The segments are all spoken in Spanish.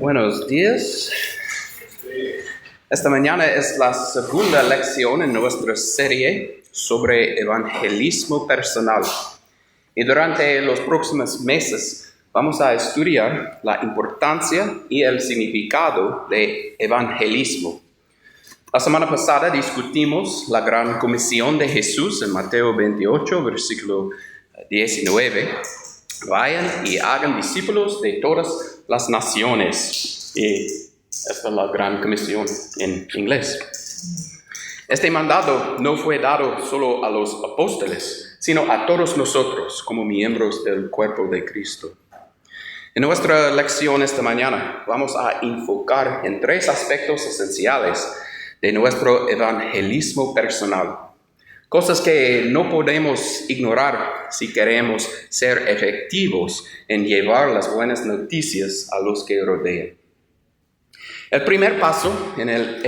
Buenos días. Esta mañana es la segunda lección en nuestra serie sobre evangelismo personal. Y durante los próximos meses vamos a estudiar la importancia y el significado de evangelismo. La semana pasada discutimos la gran comisión de Jesús en Mateo 28, versículo 19. Vayan y hagan discípulos de todas las naciones. Y esta es la gran comisión en inglés. Este mandato no fue dado solo a los apóstoles, sino a todos nosotros como miembros del cuerpo de Cristo. En nuestra lección esta mañana vamos a enfocar en tres aspectos esenciales de nuestro evangelismo personal. Cosas que no podemos ignorar si queremos ser efectivos en llevar las buenas noticias a los que rodean. El primer paso en el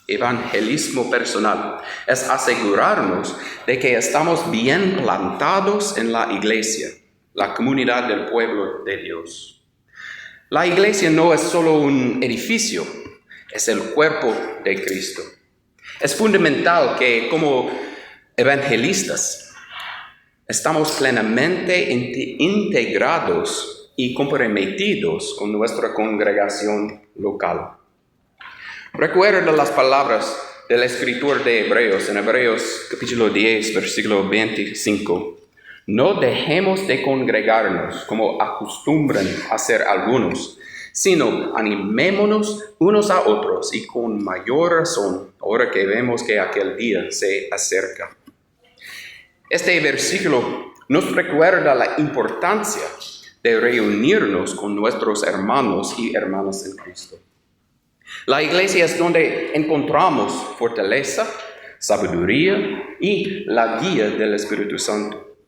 evangelismo personal es asegurarnos de que estamos bien plantados en la iglesia, la comunidad del pueblo de Dios. La iglesia no es solo un edificio, es el cuerpo de Cristo. Es fundamental que como evangelistas estamos plenamente integrados y comprometidos con nuestra congregación local. Recuerda las palabras del escritor de Hebreos en Hebreos capítulo 10, versículo 25. No dejemos de congregarnos como acostumbran a hacer algunos, sino animémonos unos a otros y con mayor razón, ahora que vemos que aquel día se acerca. Este versículo nos recuerda la importancia de reunirnos con nuestros hermanos y hermanas en Cristo. La iglesia es donde encontramos fortaleza, sabiduría y la guía del Espíritu Santo.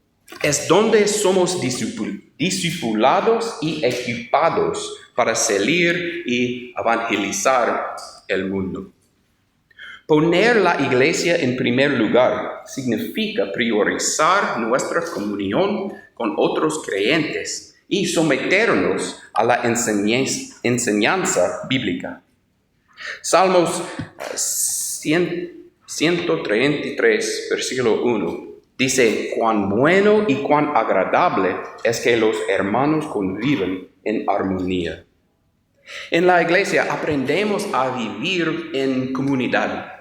Es donde somos discipulados y equipados para salir y evangelizar el mundo. Poner la iglesia en primer lugar significa priorizar nuestra comunión con otros creyentes y someternos a la enseñanza bíblica. Salmos 133, versículo 1. Dice, cuán bueno y cuán agradable es que los hermanos conviven en armonía. En la iglesia aprendemos a vivir en comunidad,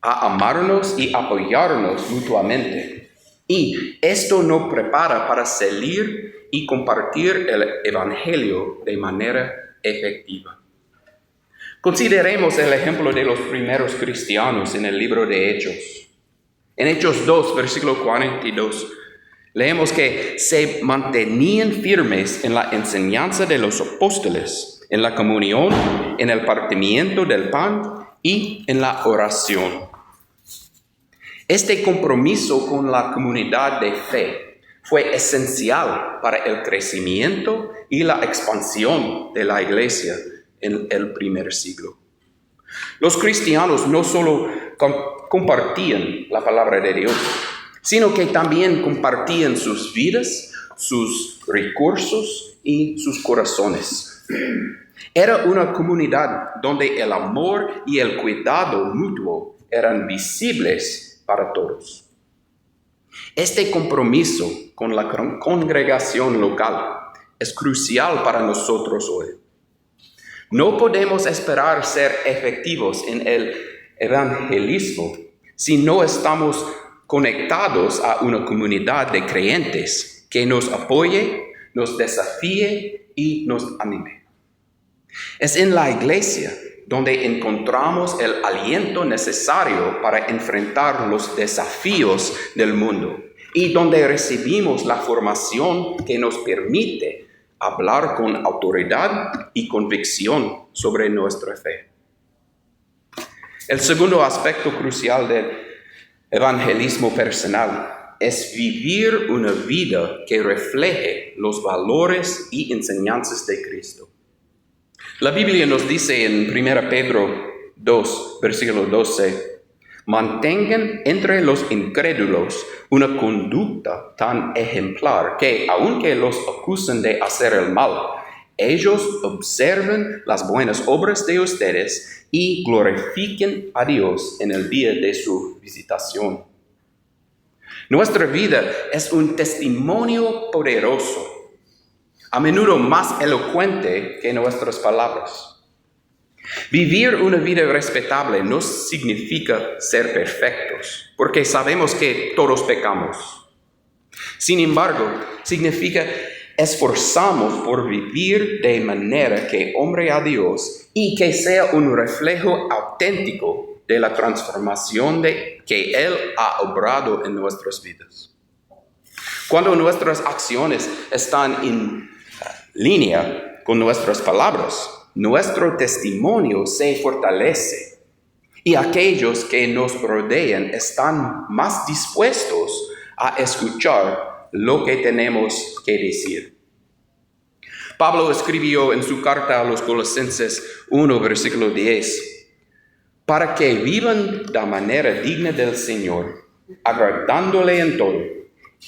a amarnos y apoyarnos mutuamente. Y esto nos prepara para salir y compartir el evangelio de manera efectiva. Consideremos el ejemplo de los primeros cristianos en el libro de Hechos. En Hechos 2, versículo 42, leemos que se mantenían firmes en la enseñanza de los apóstoles, en la comunión, en el partimiento del pan y en la oración. Este compromiso con la comunidad de fe fue esencial para el crecimiento y la expansión de la iglesia en el primer siglo. Los cristianos no solo compartían la palabra de Dios, sino que también compartían sus vidas, sus recursos y sus corazones. Era una comunidad donde el amor y el cuidado mutuo eran visibles para todos. Este compromiso con la congregación local es crucial para nosotros hoy. No podemos esperar ser efectivos en el evangelismo si no estamos conectados a una comunidad de creyentes que nos apoye, nos desafíe y nos anime. Es en la iglesia donde encontramos el aliento necesario para enfrentar los desafíos del mundo y donde recibimos la formación que nos permite hablar con autoridad y convicción sobre nuestra fe. El segundo aspecto crucial del evangelismo personal es vivir una vida que refleje los valores y enseñanzas de Cristo. La Biblia nos dice en 1 Pedro 2, versículo 12, mantengan entre los incrédulos una conducta tan ejemplar que, aunque los acusen de hacer el mal, ellos observen las buenas obras de ustedes y glorifiquen a Dios en el día de su visitación. Nuestra vida es un testimonio poderoso, a menudo más elocuente que nuestras palabras. Vivir una vida respetable no significa ser perfectos, porque sabemos que todos pecamos. Sin embargo, significa esforzarnos por vivir de manera que honre a Dios y que sea un reflejo auténtico de la transformación que Él ha obrado en nuestras vidas. Cuando nuestras acciones están en línea con nuestras palabras, nuestro testimonio se fortalece y aquellos que nos rodean están más dispuestos a escuchar lo que tenemos que decir. Pablo escribió en su carta a los Colosenses 1, versículo 10, para que vivan de manera digna del Señor, agradándole en todo.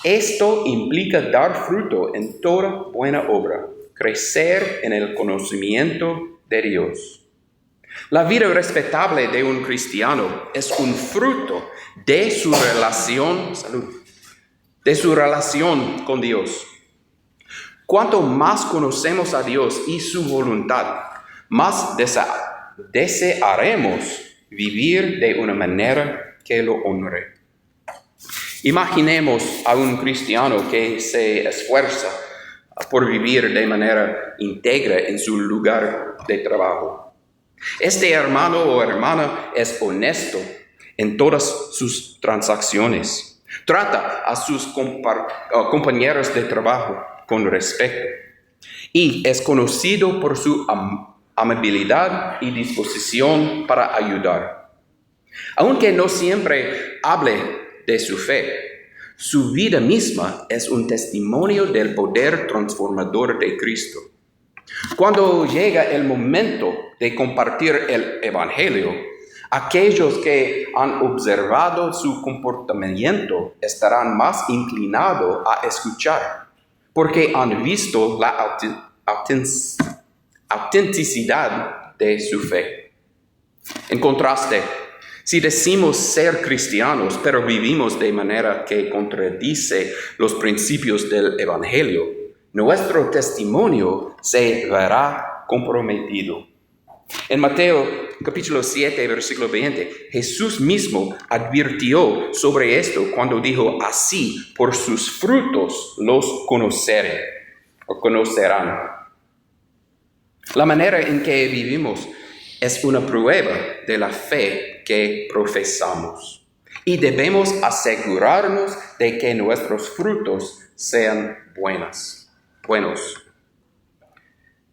Esto implica dar fruto en toda buena obra, crecer en el conocimiento de Dios. La vida respetable de un cristiano es un fruto de su relación con Dios. Cuanto más conocemos a Dios y su voluntad, más desearemos vivir de una manera que lo honre. Imaginemos a un cristiano que se esfuerza por vivir de manera íntegra en su lugar de trabajo. Este hermano o hermana es honesto en todas sus transacciones. Trata a sus compañeros de trabajo con respeto y es conocido por su amabilidad y disposición para ayudar. Aunque no siempre hable de su fe, su vida misma es un testimonio del poder transformador de Cristo. Cuando llega el momento de compartir el Evangelio, aquellos que han observado su comportamiento estarán más inclinados a escuchar, porque han visto la autenticidad de su fe. En contraste, si decimos ser cristianos, pero vivimos de manera que contradice los principios del Evangelio, nuestro testimonio se verá comprometido. En Mateo capítulo 7, versículo 20, Jesús mismo advirtió sobre esto cuando dijo, así por sus frutos los conocerán. La manera en que vivimos es una prueba de la fe que profesamos y debemos asegurarnos de que nuestros frutos sean buenos.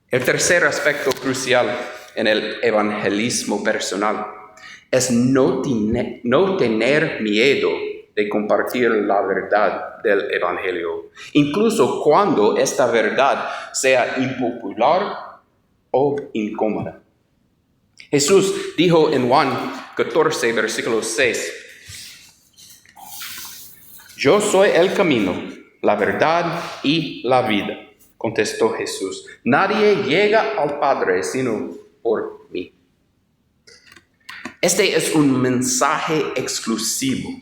El tercer aspecto crucial en el evangelismo personal es no tener miedo de compartir la verdad del evangelio, incluso cuando esta verdad sea impopular o incómoda. Jesús dijo en Juan 14, versículo 6, yo soy el camino, la verdad y la vida, contestó Jesús. Nadie llega al Padre sino por mí. Este es un mensaje exclusivo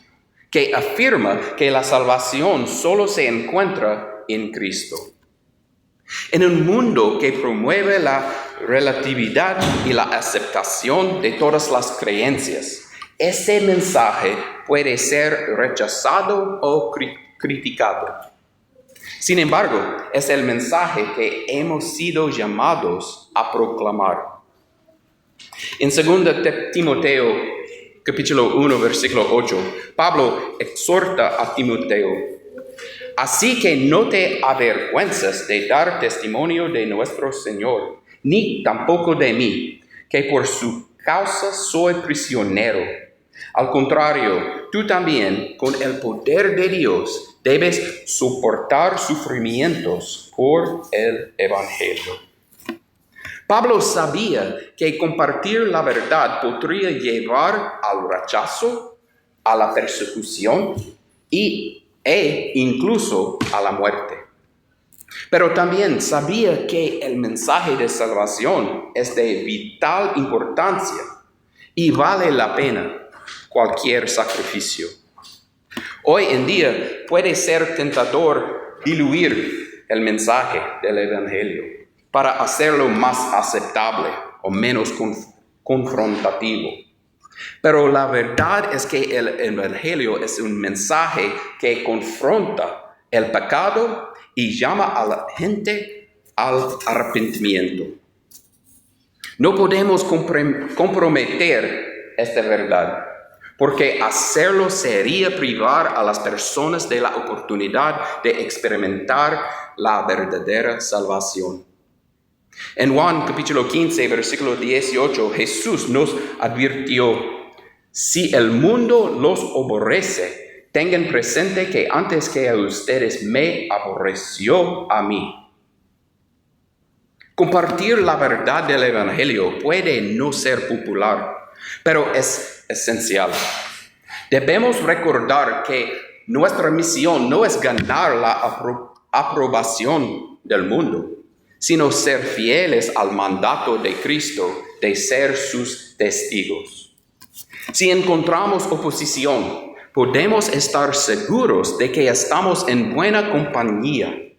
que afirma que la salvación solo se encuentra en Cristo. En un mundo que promueve la relatividad y la aceptación de todas las creencias, este mensaje puede ser rechazado o criticado. Sin embargo, es el mensaje que hemos sido llamados a proclamar. En 2 Timoteo, capítulo 1, versículo 8, Pablo exhorta a Timoteo, así que no te avergüences de dar testimonio de nuestro Señor, ni tampoco de mí, que por su causa soy prisionero. Al contrario, tú también, con el poder de Dios, debes soportar sufrimientos por el Evangelio. Pablo sabía que compartir la verdad podría llevar al rechazo, a la persecución e incluso a la muerte. Pero también sabía que el mensaje de salvación es de vital importancia y vale la pena cualquier sacrificio. Hoy en día puede ser tentador diluir el mensaje del Evangelio para hacerlo más aceptable o menos confrontativo. Pero la verdad es que el Evangelio es un mensaje que confronta el pecado y llama a la gente al arrepentimiento. No podemos comprometer esta verdad, porque hacerlo sería privar a las personas de la oportunidad de experimentar la verdadera salvación. En Juan capítulo 15, versículo 18, Jesús nos advirtió: si el mundo los aborrece, tengan presente que antes que a ustedes me aborreció a mí. Compartir la verdad del Evangelio puede no ser popular, pero es esencial. Debemos recordar que nuestra misión no es ganar la aprobación del mundo, sino ser fieles al mandato de Cristo de ser sus testigos. Si encontramos oposición, podemos estar seguros de que estamos en buena compañía,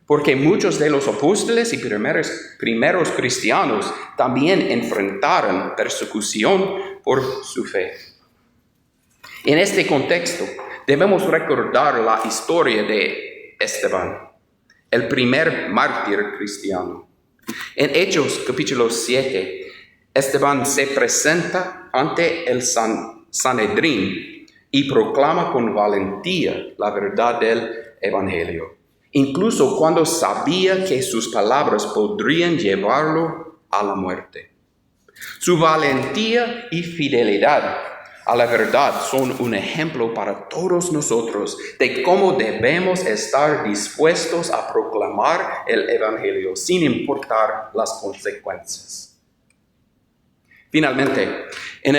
porque muchos de los apóstoles y primeros cristianos también enfrentaron persecución por su fe. En este contexto, debemos recordar la historia de Esteban, el primer mártir cristiano. En Hechos capítulo 7, Esteban se presenta ante el Sanedrín y proclama con valentía la verdad del Evangelio, incluso cuando sabía que sus palabras podrían llevarlo a la muerte. Su valentía y fidelidad a la verdad son un ejemplo para todos nosotros de cómo debemos estar dispuestos a proclamar el Evangelio sin importar las consecuencias. Finalmente, en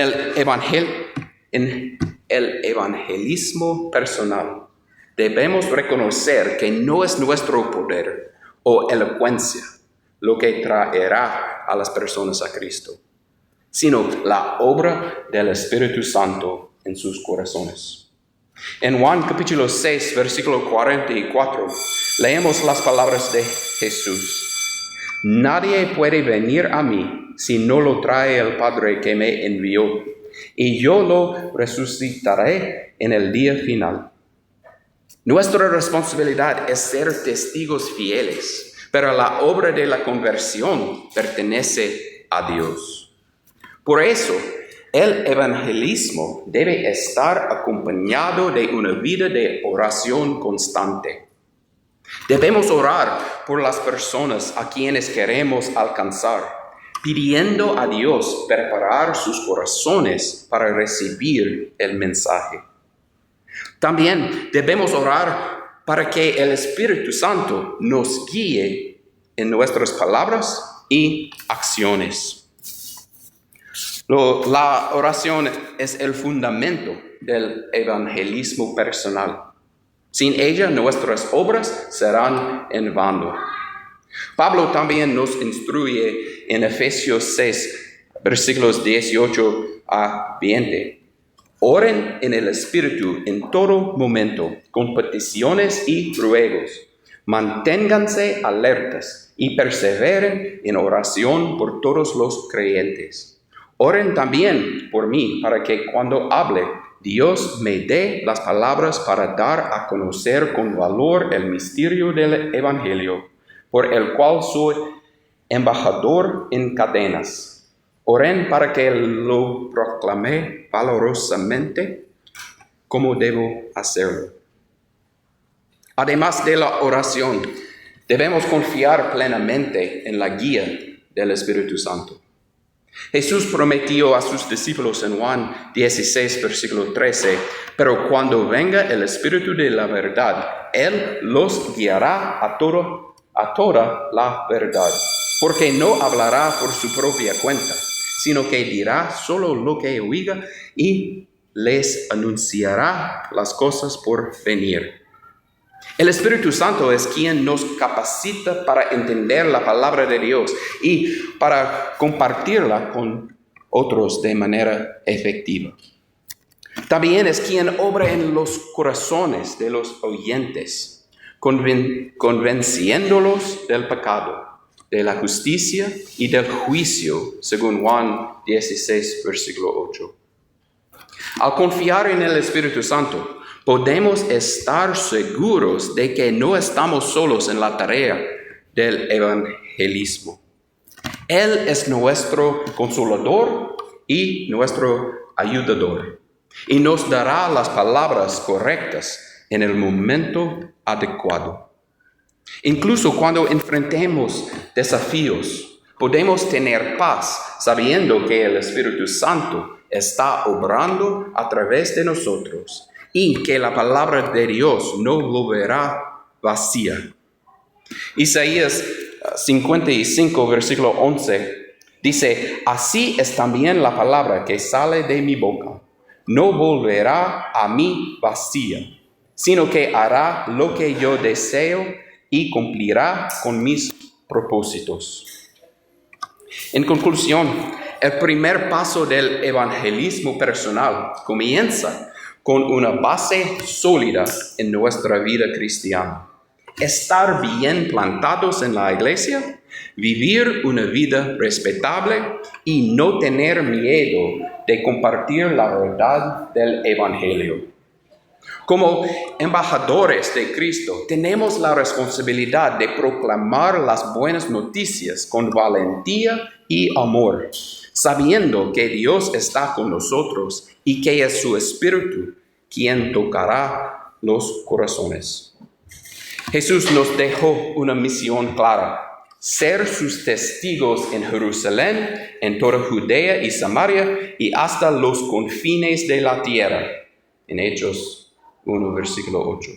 el evangelismo personal, debemos reconocer que no es nuestro poder o elocuencia lo que traerá a las personas a Cristo, sino la obra del Espíritu Santo en sus corazones. En Juan capítulo 6, versículo 44, leemos las palabras de Jesús: nadie puede venir a mí si no lo trae el Padre que me envió, y yo lo resucitaré en el día final. Nuestra responsabilidad es ser testigos fieles, pero la obra de la conversión pertenece a Dios. Por eso, el evangelismo debe estar acompañado de una vida de oración constante. Debemos orar por las personas a quienes queremos alcanzar, pidiendo a Dios preparar sus corazones para recibir el mensaje. También debemos orar para que el Espíritu Santo nos guíe en nuestras palabras y acciones. La oración es el fundamento del evangelismo personal. Sin ella, nuestras obras serán en vano. Pablo también nos instruye en Efesios 6, versículos 18 a 20. Oren en el Espíritu en todo momento, con peticiones y ruegos. Manténganse alertas y perseveren en oración por todos los creyentes. Oren también por mí, para que cuando hable, Dios me dé las palabras para dar a conocer con valor el misterio del Evangelio, por el cual soy embajador en cadenas. Oren para que lo proclame valorosamente como debo hacerlo. Además de la oración, debemos confiar plenamente en la guía del Espíritu Santo. Jesús prometió a sus discípulos en Juan 16, versículo 13, pero cuando venga el Espíritu de la verdad, Él los guiará a toda la verdad, porque no hablará por su propia cuenta, sino que dirá solo lo que oiga y les anunciará las cosas por venir. El Espíritu Santo es quien nos capacita para entender la palabra de Dios y para compartirla con otros de manera efectiva. También es quien obra en los corazones de los oyentes, convenciéndolos del pecado, de la justicia y del juicio, según Juan 16, versículo 8. Al confiar en el Espíritu Santo, podemos estar seguros de que no estamos solos en la tarea del evangelismo. Él es nuestro consolador y nuestro ayudador, y nos dará las palabras correctas en el momento adecuado. Incluso cuando enfrentemos desafíos, podemos tener paz sabiendo que el Espíritu Santo está obrando a través de nosotros y que la palabra de Dios no volverá vacía. Isaías 55, versículo 11, dice: así es también la palabra que sale de mi boca. No volverá a mí vacía, sino que hará lo que yo deseo y cumplirá con mis propósitos. En conclusión, el primer paso del evangelismo personal comienza con una base sólida en nuestra vida cristiana. Estar bien plantados en la iglesia, vivir una vida respetable y no tener miedo de compartir la verdad del evangelio. Como embajadores de Cristo, tenemos la responsabilidad de proclamar las buenas noticias con valentía y amor, sabiendo que Dios está con nosotros y que es su Espíritu quien tocará los corazones. Jesús nos dejó una misión clara: ser sus testigos en Jerusalén, en toda Judea y Samaria y hasta los confines de la tierra. En Hechos 1, versículo 8.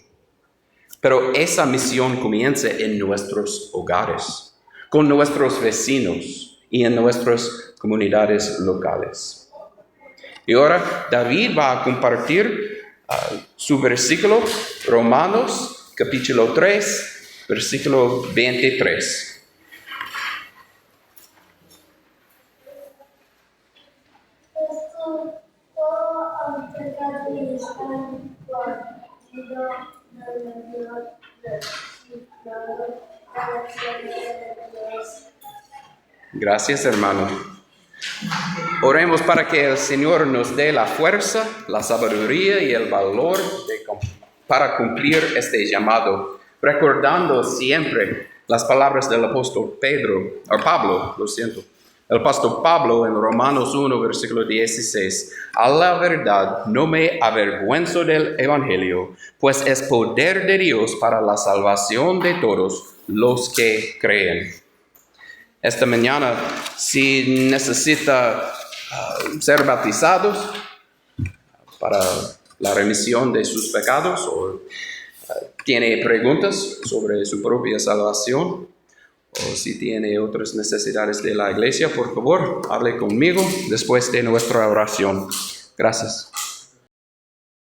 Pero esa misión comienza en nuestros hogares, con nuestros vecinos y en nuestras comunidades locales. Y ahora David va a compartir su versículo, Romanos capítulo 3, versículo 23. Gracias, hermano. Oremos para que el Señor nos dé la fuerza, la sabiduría y el valor para cumplir este llamado, recordando siempre las palabras del apóstol Pablo. El apóstol Pablo en Romanos 1, versículo 16. A la verdad no me avergüenzo del evangelio, pues es poder de Dios para la salvación de todos los que creen. Esta mañana, si necesita ser bautizados para la remisión de sus pecados o tiene preguntas sobre su propia salvación o si tiene otras necesidades de la iglesia, por favor, hable conmigo después de nuestra oración. Gracias.